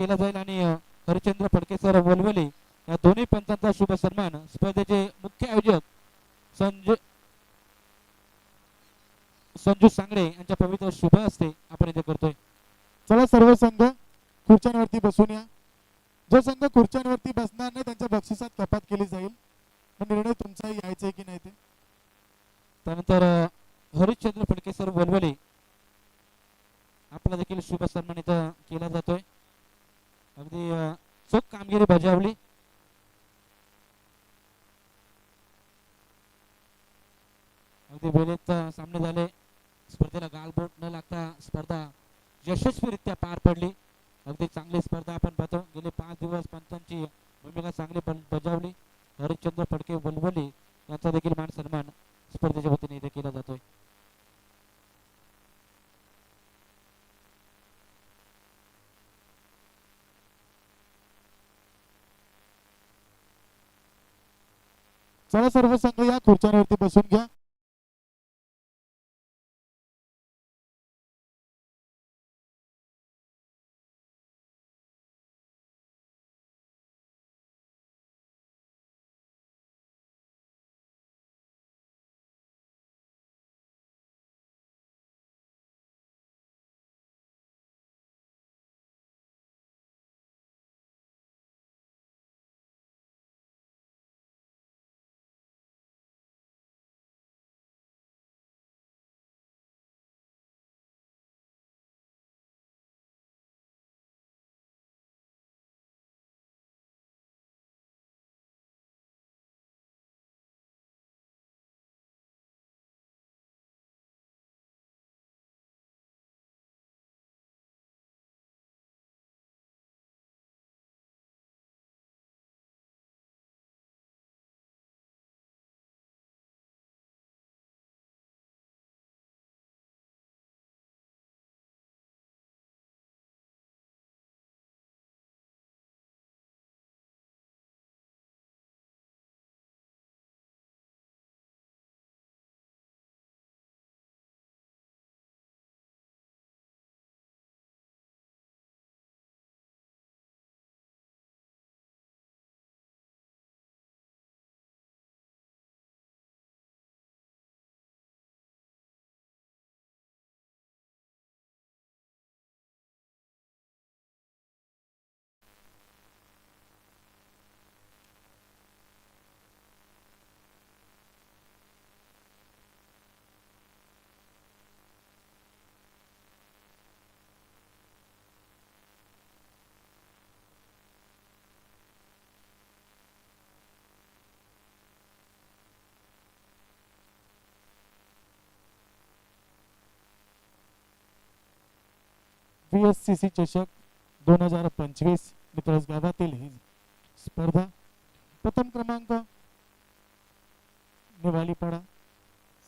केला जाईल आणि हरिश्चंद्र फडके सर वलवले या दोन्ही पंचांचा शुभ सन्मान स्पर्धेचे मुख्य आयोजक संजू सांगडे यांच्या पवित्र शुभ हस्ते आपण इथे करतोय. चला सर्व संघ खुर्च्यांवरती बसून या. जो संघ खुर्च्यांवरती बसणार नाही त्यांच्या बक्षिसात कपात केली जाईल. निर्णय तुमचा यायचा की नाही ते. त्यानंतर हरिश्चंद्र फडके सर वलवले आपला देखील शुभ सन्मान इथं केला जातोय. अगदी चोख कामगिरी बजावली. अगदी वेळेत सामने झाले. स्पर्धेला गालबोट न लागता स्पर्धा यशस्वीरित्या पार पडली. अगदी चांगली स्पर्धा आपण पाहतो. गेले 5 दिवस पंचांची भूमिका चांगली बजावली. हरिश्चंद्र फडके वलवले यांचा देखील मान सन्मान स्पर्धेच्या वतीने इथे केला जातोय. चला सर्व संघ या खुर्च्यांवरती बसून घ्या. VSCC चषक 2025 मित्रज गावातील ही स्पर्धा. प्रथम क्रमांक निवालीपाडा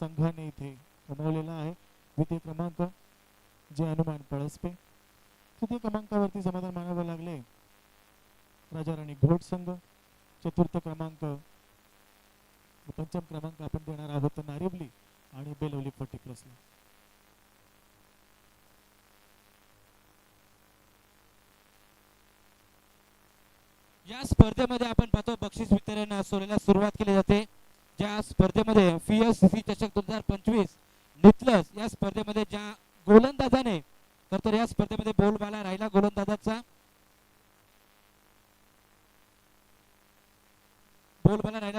संघाने इथे कमवलेला आहे. द्वितीय क्रमांक जे हनुमान पळसपे. तृतीय क्रमांकावरती समाधान मानावे लागले राजा राणी घोट संघ. चतुर्थ क्रमांक पंचम क्रमांक आपण देणार आहोत नारिवली आणि बेलवली पर्टिक्युलर्सला. या स्पर्धेमध्ये आपण पाहतो बक्षीस वितरण सोहळ्याला सुरुवात केली जाते. ज्या स्पर्धेमध्ये VSCC चषक 2025 नितलस या स्पर्धेमध्ये ज्या गोलंदाजाने तर या स्पर्धेमध्ये बोलबाला राहिला गोलंदाजाचा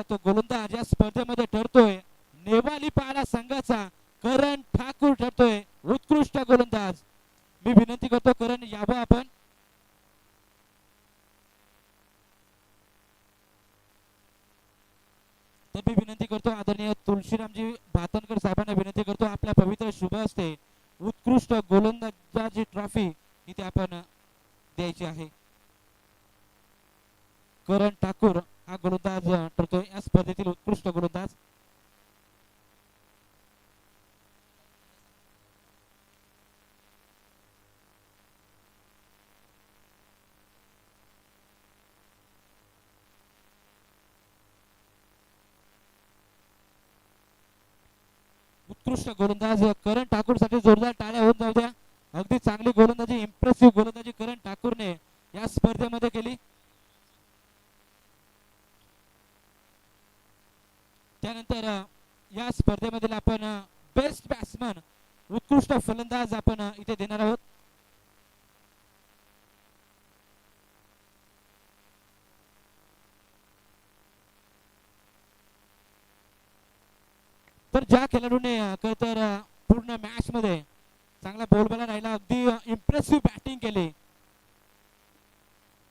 तो गोलंदाज या स्पर्धेमध्ये ठरतोय नेवालीपाडा संघाचा करण ठाकूर ठरतोय उत्कृष्ट गोलंदाज. मी विनंती करतो करण यावं आपण. मी विनंती करतो आदरणीय तुळशीरामजी भातनकर साहेबांना विनंती करतो आपल्या पवित्र शुभ हस्ते उत्कृष्ट गोलंदाजाची ट्रॉफी इथे आपण द्यायची आहे. करण ठाकूर हा गोलंदाज ठरतोय या स्पर्धेतील उत्कृष्ट गोलंदाज. उत्कृष्ट गोलंदाज करण ठाकूर साठी जोरदार टाळ्या होऊन जाऊ द्या. अगदी चांगली गोलंदाजी इम्प्रेसिव्ह गोलंदाजी करण ठाकूरने या स्पर्धेमध्ये केली. त्यानंतर या स्पर्धेमधील आपण बेस्ट बॅट्समन उत्कृष्ट फलंदाज आपण इथे देणार आहोत. तर ज्या खेळाडूने तर पूर्ण मॅच मध्ये चांगला बोलबाला राहिला, अगदी इम्प्रेसिव्ह बॅटिंग केली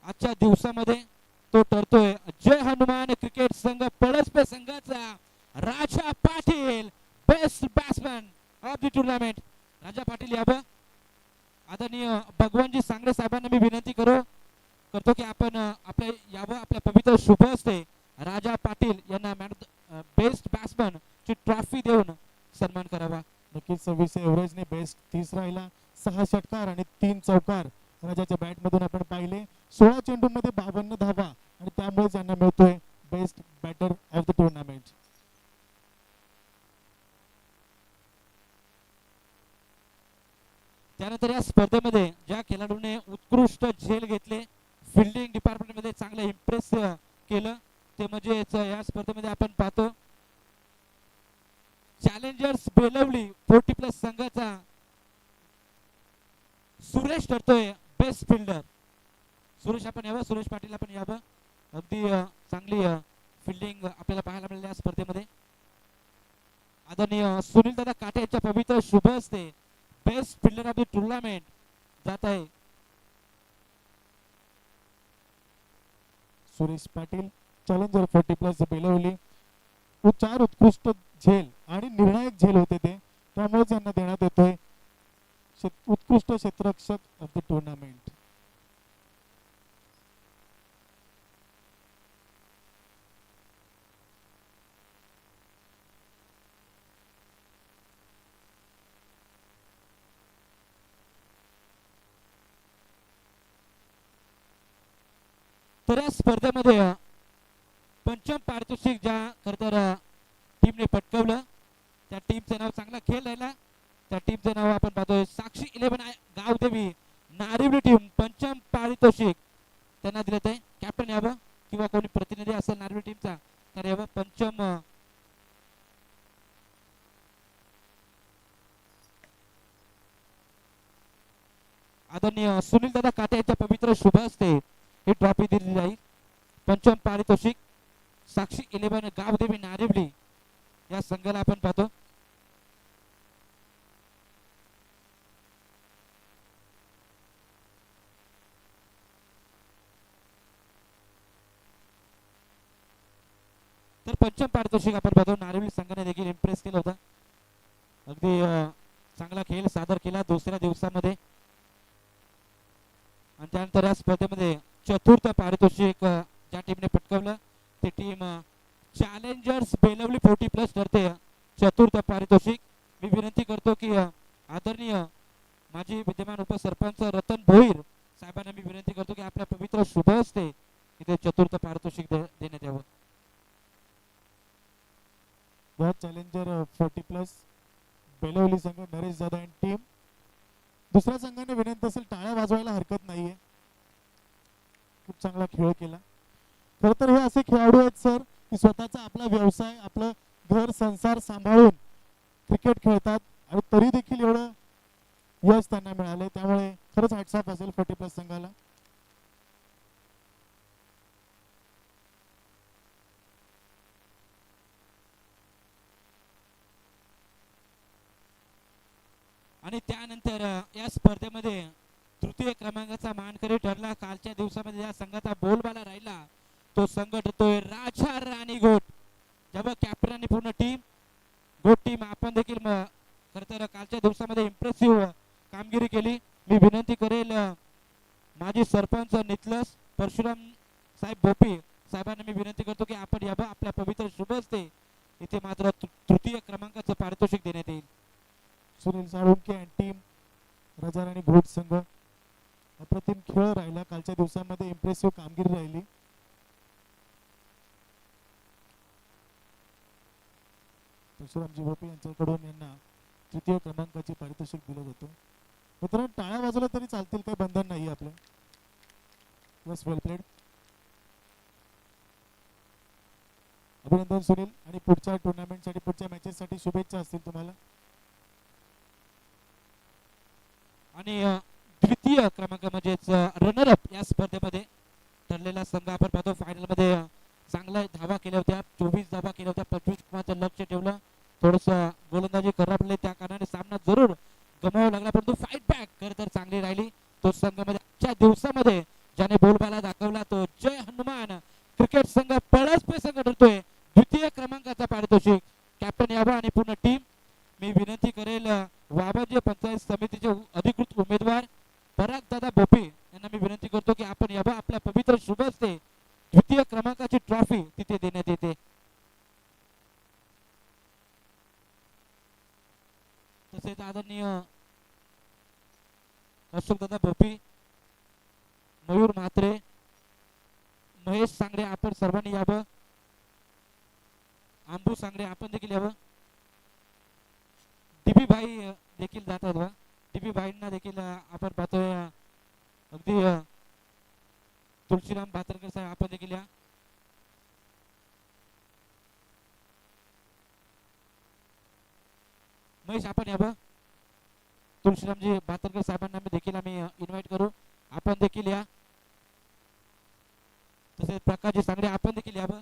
आजच्या दिवसामध्ये, तो ठरतोय जय हनुमान क्रिकेट संघ पळसपे संघाचा Raja Patil, best batsman of the tournament. Raja Patil यावं. आदरणीय भगवानजी सांगरे साहेबांना मी विनंती करतो की आपण आपल्या यावं, आपल्या पवित्र शुभ हस्ते राजा पाटील यांना बेस्ट बॅट्समन ची ट्रॉफी देऊन सन्मान करावा. नक्कीच 26 एव्हरेजने बेस्ट 30 राहिला, 6 षटकार आणि 3 चौकार राजाच्या बॅट मधून आपण पाहिले. 16 चेंडूंमध्ये 52 धावा आणि त्यामुळे त्यांना मिळतोय best batter of the tournament. त्यानंतर या स्पर्धेमध्ये ज्या खेळाडूने उत्कृष्ट झेल घेतले, फिल्डिंग डिपार्टमेंट मध्ये चांगलं इम्प्रेस केलं, ते म्हणजे या स्पर्धेमध्ये आपण पाहतो चॅलेंजर्स बेलवली 40+ संघाचा सुरेश ठरतोय बेस्ट फिल्डर. सुरेश आपण यावं, सुरेश पाटील आपण यावं. अगदी चांगली फिल्डिंग आपल्याला पाहायला मिळाली या स्पर्धेमध्ये. आदरणीय सुनील दादा काटे यांच्या पवित्र शुभ हस्ते best fielder of the tournament जात आहे. सुरेश पाटील चॅलेंजर 40+ बेलवली. 4 उत्कृष्ट झेल आणि निर्णायक झेल होते ते, त्यामुळे त्यांना देण्यात येतोय उत्कृष्ट क्षेत्ररक्षक ऑफ द टुर्नामेंट. तर या स्पर्धेमध्ये पंचम पारितोषिक ज्या खरतर टीमने पटकवलं, त्या टीमचं नाव चांगला खेळ राहिला. त्या टीमचं नाव आपण पाहतोय साक्षी 11 गावदेवी नारिवली टीम. पंचम पारितोषिक त्यांना दिलं आहे. कॅप्टन यावं किंवा कोणी प्रतिनिधी असेल नारिवली टीमचा तर यावं. पंचम आदरणीय सुनील दादा काटे यांच्या पवित्र शुभ हस्ते ही ट्रॉफी दिली जाईल. पंचम पारितोषिक साक्षी 11 गावदेवी नारिवली या संघाला आपण पाहतो. तर पंचम पारितोषिक आपण पाहतो नारिवली संघाने देखील इम्प्रेस केलं होतं. अगदी चांगला खेळ सादर केला दुसऱ्या दिवसामध्ये. आणि त्यानंतर या स्पर्धेमध्ये चतुर्थ पारितोषिक ज्या टीमने पटकावलं ती टीम चॅलेंजर्स बेलवली 40+ ठरते. चतुर्थ पारितोषिक मी विनंती करतो की आदरणीय माजी विद्यमान उपसरपंच रतन भोईर साहेबांना मी विनंती करतो की आपल्या पवित्र शुभ हस्ते इथे चतुर्थ पारितोषिक देण्यात यावं. या चॅलेंजर 40+ बेलवली संघ नरेश जाधव आणि टीम. दुसऱ्या संघाने विनंती असेल टाळ्या वाजवायला हरकत नाहीये. खूप चांगला खेळ केला. खर तर हे असे खेळाडू आहेत सर की स्वतःचा आपला व्यवसाय, आपलं घर संसार सांभाळून क्रिकेट खेळतात आणि तरी देखील एवढं यश त्यांना मिळाले, त्यामुळे खरंच हॅट्स ऑफ असेल 40+ संघाला. आणि त्यानंतर या स्पर्धेमध्ये तृतीय क्रमांकाचा मानकरी ठरला. कालच्या दिवसामध्ये या संघाचा बोलबाला राहिला तो संघ ठरतोय राजा राणी गोट. जेव्हा कॅप्टन आणि पूर्ण टीम गोट टीम आपण देखील खरं तर कालच्या दिवसामध्ये इम्प्रेसिव्ह कामगिरी केली. मी विनंती करेल माजी सरपंच नितलस परशुराम साहेब भोपी साहेबांना मी विनंती करतो की आपण यावं. आपल्या पवित्र शुभ हस्ते इथे मात्र तृतीय क्रमांकाचं पारितोषिक देण्यात येईल. सुनील साळुंके आणि टीम राजा राणी घोट संघ अप्रतिम खेळ राहिला. कालच्या दिवसामध्ये इम्प्रेसिव्ह कामगिरी राहिली. परशुरामजी भोपी यांच्याकडून यांना तृतीय क्रमांकाचे पारितोषिक दिलं जातं. मित्रांनो टाळ्या वाजवल्या तरी चालतील, काही बंधन नाही आपलं. यस वेल प्लेड. अभिनंदन सुनील आणि पुढच्या टुर्नामेंटसाठी पुढच्या मॅचेससाठी शुभेच्छा असतील तुम्हाला. आणि द्वितीय क्रमांक म्हणजेच रनर अप या स्पर्धेमध्ये ठरलेला संघ आपण पाहतो. फायनल मध्ये चांगल्या धावा केल्या होत्या, 24 धावा केल्या होत्या, 25 गुणांचं लक्ष ठेवलं. थोडस गोलंदाजी खराबले त्या कारणाने सामना जरूर गमावा लागला, परंतु फाईट बॅक खरं तर चांगली राहिली. तो संघामध्ये आजच्या दिवसामध्ये ज्याने बोलबाला दाखवला तो जय हनुमान क्रिकेट संघ पळसपे संघ ठरतोय. द्वितीय क्रमांकाचा पारितोषिक कॅप्टन यावा आणि पूर्ण टीम. मी विनंती करेल वाबाजी पंचायत समितीचे अधिकृत उमेदवार पराग दादा बोपे यांना मी विनंती करतो की आपण यावा, आपल्या पवित्र शुभ हस्ते द्वितीय क्रमांकाची ट्रॉफी तिथे देण्यात येते. तसेच आदरणीय अशोक दादा बोपी, मयूर म्हात्रे, महेश सांगडे आपण सर्वांनी यावं. आंबू सांगडे आपण देखील यावं. डीबी भाई देखील जातात बा. डीबी भाईंना देखील आपण पाहतोय. अगदी तुळशीराम भातरकर साहेब आपण देखील या. महेश आपण यावं. तुळशीरामजी भातरकर साहेबांना देखील आम्ही इन्व्हाइट करू, आपण देखील या. तसेच प्रकाशजी सांगडे आपण देखील यावं.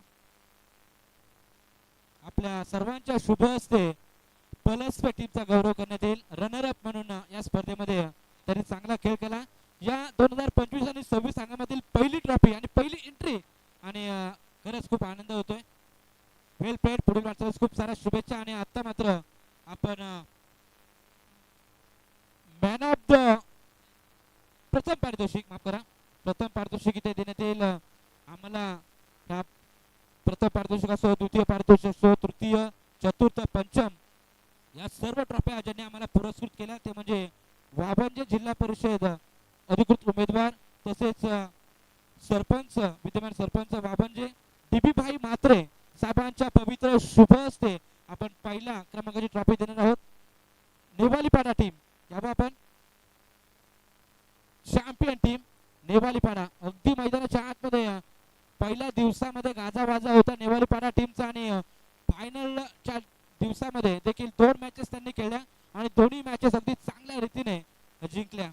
आपल्या सर्वांच्या शुभ हस्ते पलसपे टीमचा गौरव करण्यात येईल. रनर अप म्हणून या स्पर्धेमध्ये त्यांनी चांगला खेळ केला. या 2025 आणि 26 संघामधील पहिली ट्रॉफी आणि पहिली एंट्री आणि खरंच खूप आनंद होतोय. वेल प्लेड. पुढील वाटचालीस खूप साऱ्या शुभेच्छा. आणि आता मात्र आपण मॅन ऑफ द प्रथम पारितोषिक, माफ करा, प्रथम पारितोषिक इथे देण्यात येईल आम्हाला. ह्या प्रथम पारितोषिक असो, द्वितीय पारितोषिक असो, तृतीय, चतुर्थ, पंचम या सर्व ट्रॉफ्या ज्यांनी आम्हाला पुरस्कृत केल्या ते म्हणजे वाबंजे जिल्हा परिषद अधिकृत उमेदवार, तसेच सरपंच, विद्यमान सरपंच वाबंजे डीबी भाई म्हात्रे साहेबांच्या पवित्र शुभ हस्ते आपण पहिल्या क्रमांकाची ट्रॉफी देणार आहोत. नेवालीपाडा टीम यावं आपण. Champion team Newalipada. अगदी मैदानाच्या आतमध्ये पहिल्या दिवसामध्ये गाजावाजा होता नेवालीपाडा टीमचा आणि फायनलच्या दिवसामध्ये देखील 2 मॅचेस त्यांनी खेळल्या आणि दोन्ही मॅचेस अगदी चांगल्या रीतीने जिंकल्या.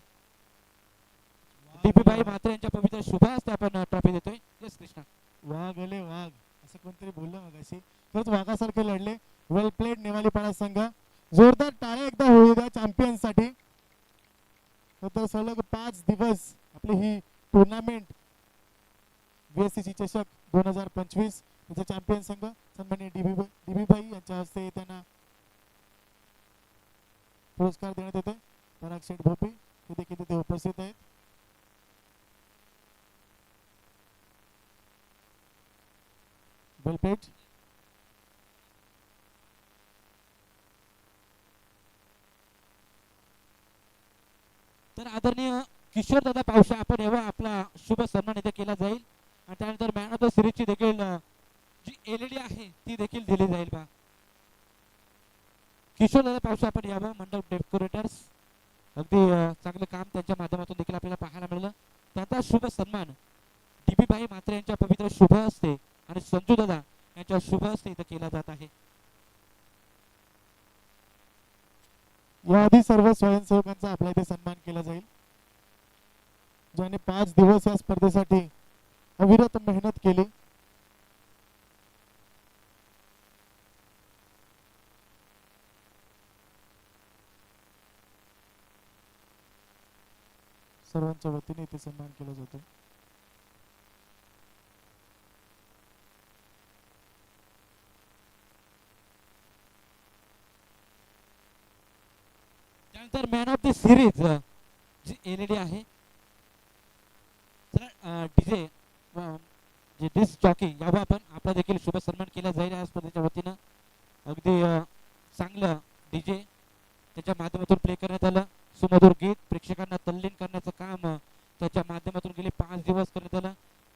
डीपी भाई म्हात्रे यांच्या पवित्र शुभ हस्ते आपण ट्रॉफी देतोय. यस कृष्णा. वाघ आले वाघ असं कोणतरी बोललं मगाशी. खरंच वाघासारखे लढले. वेल प्लेड नेवालीपाडा संघ. जोरदार टाळ्या एकदा होऊ द्या चॅम्पियन साठी. तर सलग 5 दिवस आपली ही टुर्नामेंट VSCC चषक 2025 त्याचा चॅम्पियन संघ सन्माननीय डीबी भाई यांच्या हस्ते त्यांना पुरस्कार देण्यात येतोय. पराग शेठ भोपे ते देखील तिथे उपस्थित आहेत. वेल प्लेड. तर आदरणीय किशोर दादा पावशा आपण यावं, आपला शुभ सन्मान इथे केला जाईल. आणि त्यानंतर मॅन ऑफ द सिरीजची देखील जी LED आहे ती देखील दिली जाईल बा. किशोर दादा पावशा आपण यावं. मंडप डेकोरेटर्स अगदी चांगलं काम त्यांच्या माध्यमातून देखील आपल्याला पाहायला मिळालं. त्यांचा शुभ सन्मान डीबी भाई म्हात्रे यांच्या पवित्र शुभ हस्ते आणि संजू दादा यांच्या शुभ हस्ते इथे केला जात आहे. याआधी सर्व स्वयंसेवकांचा आपल्या इथे सन्मान केला जाईल, ज्याने 5 दिवस या स्पर्धेसाठी अविरत मेहनत केली. सर्वांच्या वतीने इथे सन्मान केला जातो. त्यानंतर मॅन ऑफ द सिरीज जी LED आहे, डीजे जे डिस्क जॉकी यावं आपण, आपला देखील शुभ सन्मान केला जाईल या स्पर्धेच्या वतीनं. अगदी चांगलं डीजे त्याच्या माध्यमातून प्ले करण्यात आलं. सुमधुर गीत प्रेक्षकांना तल्लीन करण्याचं काम त्याच्या माध्यमातून गेले 5 दिवस करण्यात आलं.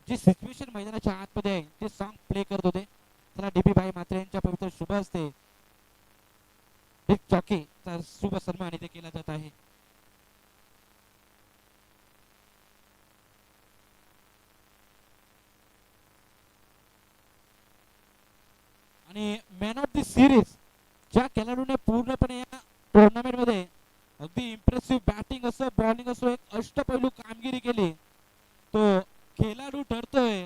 जे सिच्युएशन मैदानाच्या आतमध्ये आहे ते सॉन्ग प्ले करत होते. त्याला डीबी भाई म्हात्रे यांच्या पवित्र शुभ हस्ते डिस्क जॉकीचा शुभ सन्मान इथे केला जात आहे. आणि मॅन ऑफ द सिरीज ज्या खेळाडूने पूर्णपणे या टुर्नामेंट मध्ये अगदी इम्प्रेसिव्ह बॅटिंग असो बॉलिंग असो एक अष्टपैलू कामगिरी केली तो खेळाडू ठरतोय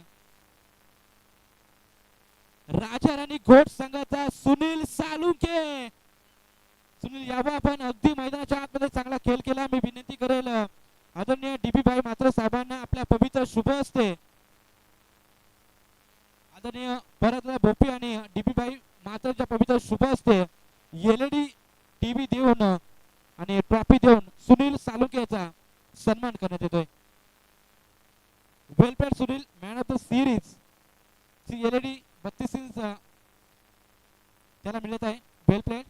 राजा राणी घोट संघाचा सुनील सालुंके. सुनील यावं आपण अगदी मैदानाच्या आतमध्ये चांगला खेळ केला. मी विनंती करेल आदरणीय डीबी भाई मात्र साहेबांना आपल्या पवित्र शुभ असते आदरणीय भरतराव भोपी आणि डीबी भाई मात्रच्या पवित्र शुभ असते एलईडी टीव्ही देऊन आणि ट्रॉफी देऊन सुनील सालुंके याचा सन्मान करण्यात येतोय. Welfare Sunil man of the series ची एलईडी 32 इंच त्याला मिळत आहे. वेल प्लेड.